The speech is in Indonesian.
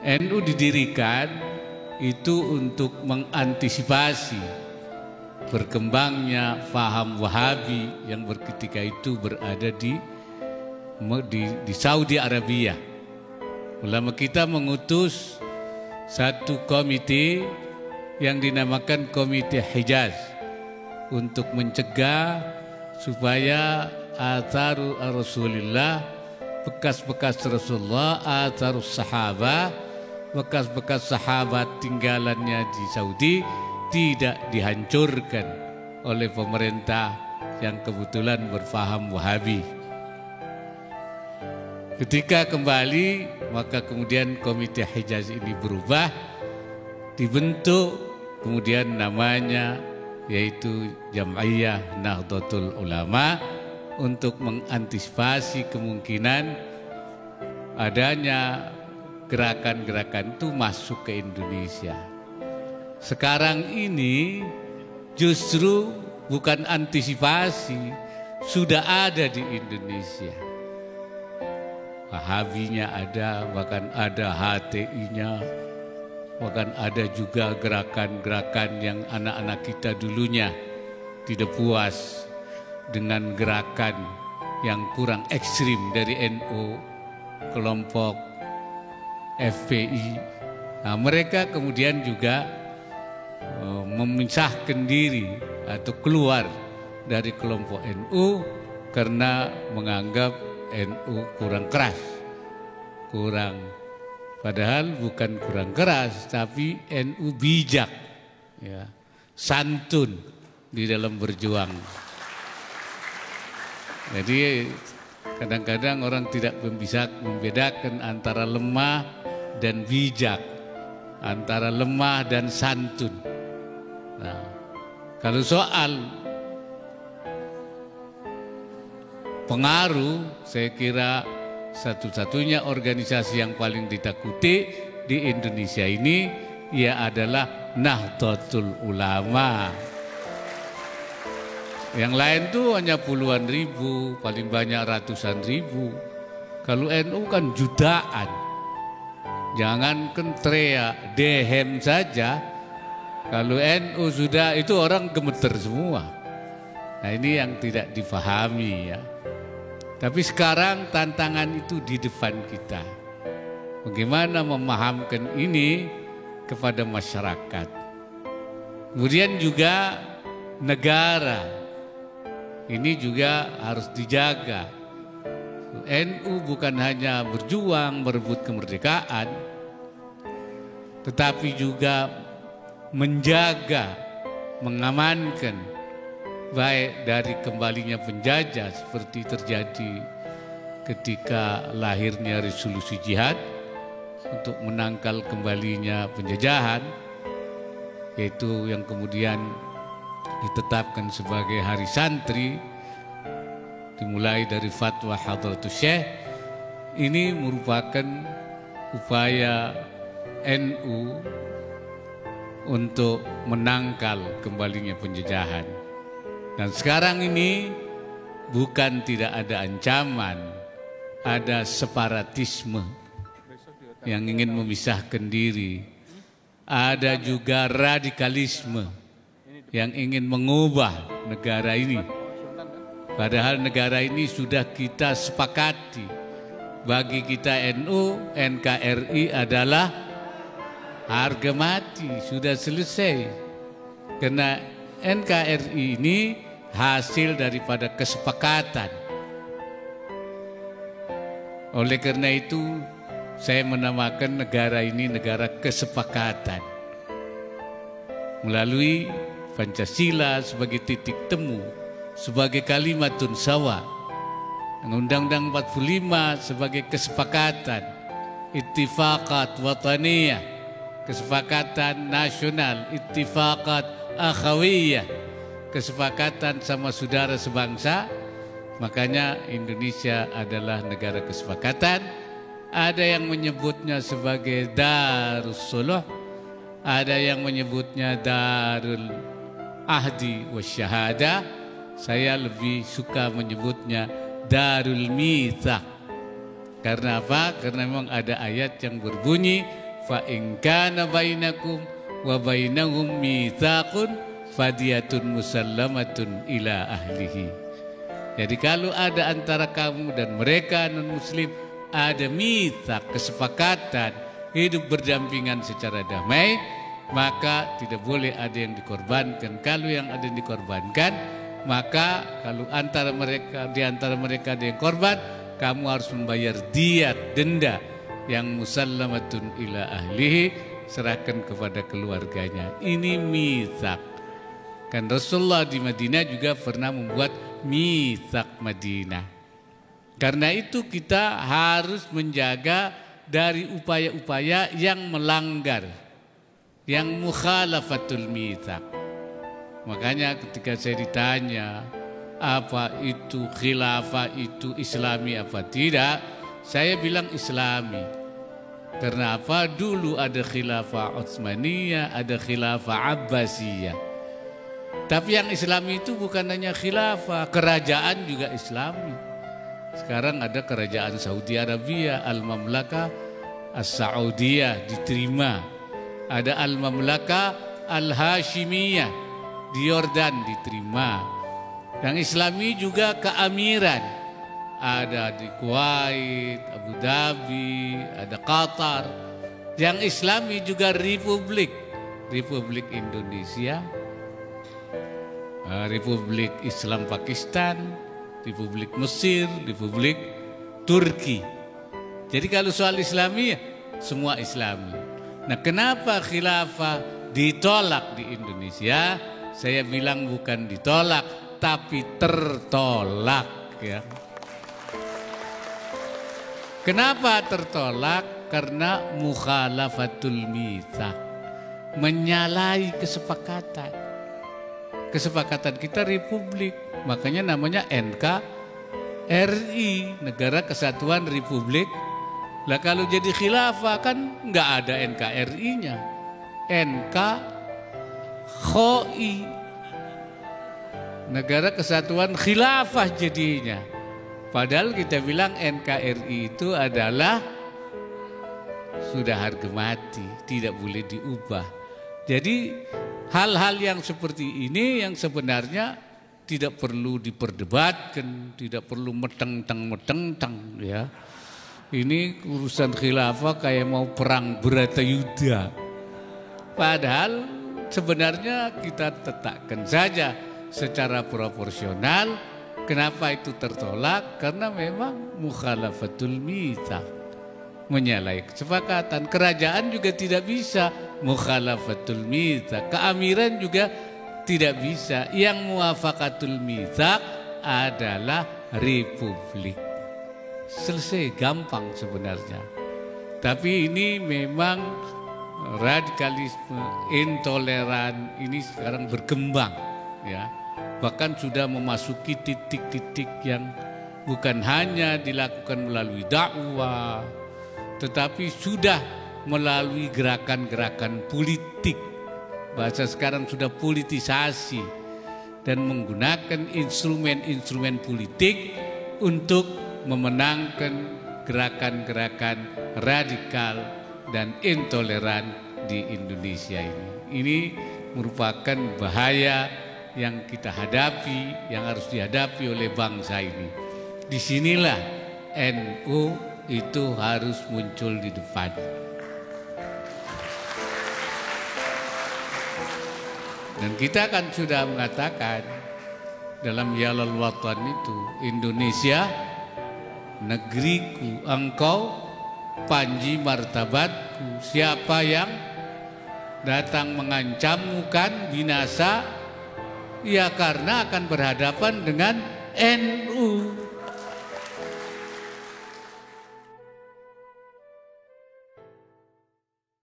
NU didirikan itu untuk mengantisipasi berkembangnya faham Wahabi yang ketika itu berada di Saudi Arabia. Ulama kita mengutus satu komite yang dinamakan Komite Hijaz untuk mencegah supaya atharu Rasulullah, bekas-bekas Rasulullah, atharus sahabat, bekas-bekas sahabat tinggalannya di Saudi tidak dihancurkan oleh pemerintah yang kebetulan berfaham Wahabi. Ketika kembali, maka kemudian Komite Hijaz ini berubah, dibentuk, kemudian namanya yaitu Jam'iyah Nahdlatul Ulama untuk mengantisipasi kemungkinan adanya gerakan-gerakan itu masuk ke Indonesia. Sekarang ini justru bukan antisipasi, sudah ada di Indonesia. Wahabinya ada, bahkan ada HTI-nya, bahkan ada juga gerakan-gerakan yang anak-anak kita dulunya tidak puas dengan gerakan yang kurang ekstrim dari NU, kelompok FPI. Nah, mereka kemudian juga memisahkan diri atau keluar dari kelompok NU karena menganggap NU kurang keras, padahal bukan kurang keras, tapi NU bijak, ya, santun di dalam berjuang. Jadi kadang-kadang orang tidak bisa membedakan antara lemah dan bijak, antara lemah dan santun. Nah, kalau soal pengaruh, saya kira satu-satunya organisasi yang paling ditakuti di Indonesia ini ia adalah Nahdlatul Ulama. Yang lain tuh hanya puluhan ribu, paling banyak ratusan ribu. Kalau NU kan jutaan. Jangankan teriak, dehem saja. Kalau NU sudah, itu orang gemeter semua. Nah, ini yang tidak difahami, ya. Tapi sekarang tantangan itu di depan kita. Bagaimana memahamkan ini kepada masyarakat. Kemudian juga negara. Ini juga harus dijaga. NU bukan hanya berjuang merebut kemerdekaan, tetapi juga menjaga, mengamankan baik dari kembalinya penjajah seperti terjadi ketika lahirnya resolusi jihad untuk menangkal kembalinya penjajahan, yaitu yang kemudian ditetapkan sebagai hari santri dimulai dari fatwa Hadratus Syekh. Ini merupakan upaya NU untuk menangkal kembalinya penjajahan. Dan sekarang ini bukan tidak ada ancaman, ada separatisme yang ingin memisahkan diri. Ada juga radikalisme yang ingin mengubah negara ini. Padahal negara ini sudah kita sepakati. Bagi kita NU, NKRI adalah harga mati, sudah selesai. Karena NKRI ini hasil daripada kesepakatan. Oleh karena itu, saya menamakan negara ini negara kesepakatan. Melalui Pancasila sebagai titik temu, sebagai kalimatun sawa. Undang-Undang 45 sebagai kesepakatan, ittifaqat wataniyah, kesepakatan nasional, ittifaqat akhawiyah, kesepakatan sama saudara sebangsa. Makanya Indonesia adalah negara kesepakatan. Ada yang menyebutnya sebagai Darus Suluh, ada yang menyebutnya Darul Ahdi Wasyahada. Saya lebih suka menyebutnya Darul Mitsaq. Karena apa? Karena memang ada ayat yang berbunyi fa in kana bainakum wa bainahum mitsaqun fadiyatun musallamatun ila ahlihi. Jadi kalau ada antara kamu dan mereka non-muslim ada mitsak, kesepakatan hidup berdampingan secara damai, maka tidak boleh ada yang dikorbankan. Kalau yang ada yang dikorbankan, maka kalau di antara mereka ada yang korban, kamu harus membayar diyat, denda yang musallamatun ila ahlihi, serahkan kepada keluarganya. Ini mitsak. Kan Rasulullah di Madinah juga pernah membuat mitsak Madinah. Karena itu kita harus menjaga dari upaya-upaya yang melanggar, yang mukhalafatul mitsak. Makanya ketika saya ditanya apa itu khilafah itu islami apa tidak, saya bilang islami. Karena apa? Dulu ada khilafah Utsmaniyah, ada khilafah Abbasiyah. Tapi yang islami itu bukan hanya khilafah, kerajaan juga islami. Sekarang ada kerajaan Saudi Arabia, Al-Mamlakah As-Saudiyah diterima. Ada Al-Mamlakah Al-Hashimiyah di Yordan diterima. Yang islami juga keamiran. Ada di Kuwait, Abu Dhabi, ada Qatar. Yang islami juga Republik Indonesia, Republik Islam Pakistan, Republik Mesir, Republik Turki. Jadi kalau soal Islami, semua Islami. Nah, kenapa khilafah ditolak di Indonesia? Saya bilang bukan ditolak, tapi tertolak. Ya. Kenapa tertolak? Karena mukhalafatul mitsak, menyalahi kesepakatan. Kesepakatan kita republik, makanya namanya NKRI, Negara Kesatuan Republik. Lah kalau jadi khilafah kan nggak ada NKRI-nya, NKKHI, Negara Kesatuan Khilafah jadinya. Padahal kita bilang NKRI itu adalah sudah harga mati, tidak boleh diubah. Jadi hal-hal yang seperti ini yang sebenarnya tidak perlu diperdebatkan, tidak perlu meteng-teng ya. Ini urusan khilafah kayak mau perang Bharatayuddha. Padahal sebenarnya kita letakkan saja secara proporsional. Kenapa itu tertolak? Karena memang mukhalafatul mitsak, menyalahi kesepakatan. Kerajaan juga tidak bisa mukhalafatul mitsak, keamiran juga tidak bisa. Yang muwafaqatul mitsak adalah republik. Selesai, gampang sebenarnya. Tapi ini memang radikalisme, intoleran ini sekarang berkembang ya. Bahkan sudah memasuki titik-titik yang bukan hanya dilakukan melalui dakwah, tetapi sudah melalui gerakan-gerakan politik. Bahasa sekarang sudah politisasi dan menggunakan instrumen-instrumen politik untuk memenangkan gerakan-gerakan radikal dan intoleran di Indonesia ini. Ini merupakan bahaya yang kita hadapi, yang harus dihadapi oleh bangsa ini. Disinilah NU itu harus muncul di depan. Dan kita kan sudah mengatakan dalam Yalal Watan itu, Indonesia negeriku, engkau panji martabatku. Siapa yang datang mengancammu kan binasa, ya karena akan berhadapan dengan NU.